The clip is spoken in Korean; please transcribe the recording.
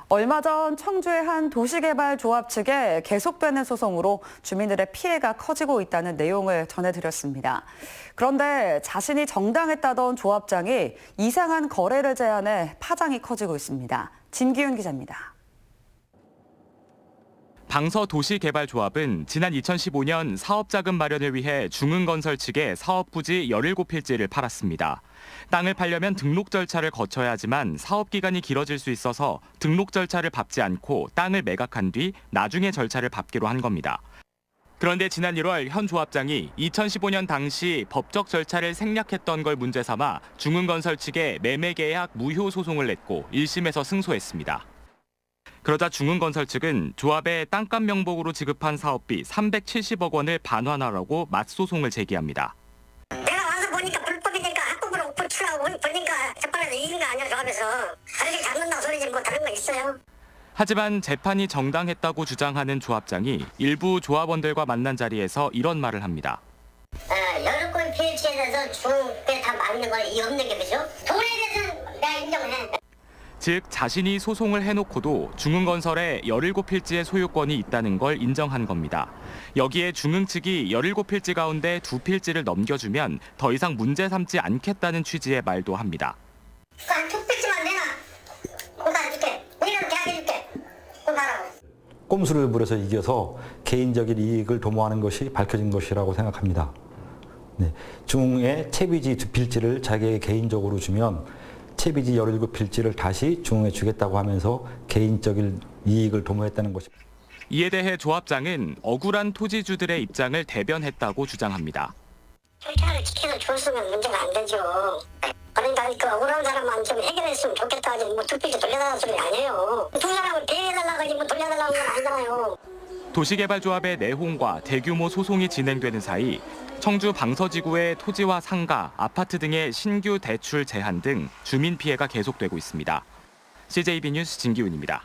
얼마 전 청주의 한 도시개발조합 측에 계속되는 소송으로 주민들의 피해가 커지고 있다는 내용을 전해드렸습니다. 그런데 자신이 정당했다던 조합장이 이상한 거래를 제안해 파장이 커지고 있습니다. 진기훈 기자입니다. 방서도시개발조합은 지난 2015년 사업자금 마련을 위해 중흥건설 측에 사업부지 17필지를 팔았습니다. 땅을 팔려면 등록 절차를 거쳐야 하지만 사업기간이 길어질 수 있어서 등록 절차를 밟지 않고 땅을 매각한 뒤 나중에 절차를 밟기로 한 겁니다. 그런데 지난 1월 현 조합장이 2015년 당시 법적 절차를 생략했던 걸 문제 삼아 중흥건설 측에 매매계약 무효 소송을 냈고 1심에서 승소했습니다. 그러자 중흥건설 측은 조합에 땅값 명목으로 지급한 사업비 370억 원을 반환하라고 맞소송을 제기합니다. 내가 와서 보니까 불법이니까 합법으로 고치라고 보니까 재판에서 이긴 거 아니야 조합에서. 다르게 잡는다고 소리지 뭐 다른 거 있어요. 하지만 재판이 정당했다고 주장하는 조합장이 일부 조합원들과 만난 자리에서 이런 말을 합니다. 여러 건 필지에 대해서 중국에 다 맞는 건 이 없는 게 그죠? 돈에 대해서는 내가 인정해. 즉 자신이 소송을 해놓고도 중흥건설에 17필지의 소유권이 있다는 걸 인정한 겁니다. 여기에 중흥 측이 17필지 가운데 2필지를 넘겨주면 더 이상 문제 삼지 않겠다는 취지의 말도 합니다. 한 2필지만 내놔. 공사해줄게. 우리는 계약해줄게. 공사하라고. 꼼수를 부려서 이겨서 개인적인 이익을 도모하는 것이 밝혀진 것이라고 생각합니다. 중흥의 채비지 2필지를 자기에게 개인적으로 주면 채비지 17필지를 다시 중흥에 주겠다고 하면서 개인적인 이익을 도모했다는 것입니다. 이에 대해 조합장은 억울한 토지주들의 입장을 대변했다고 주장합니다. 절차를 지켜서 줬으면 문제가 안 되죠. 그러니까 그 억울한 사람만 좀 해결했으면 좋겠다 하지 뭐 2필지 돌려달라는 소리 아니에요. 두 사람을 대해달라고 하지 뭐 돌려달라는 건 아니잖아요. 도시개발조합의 내홍과 대규모 소송이 진행되는 사이 청주 방서지구의 토지와 상가, 아파트 등의 신규 대출 제한 등 주민 피해가 계속되고 있습니다. CJB 뉴스 진기훈입니다.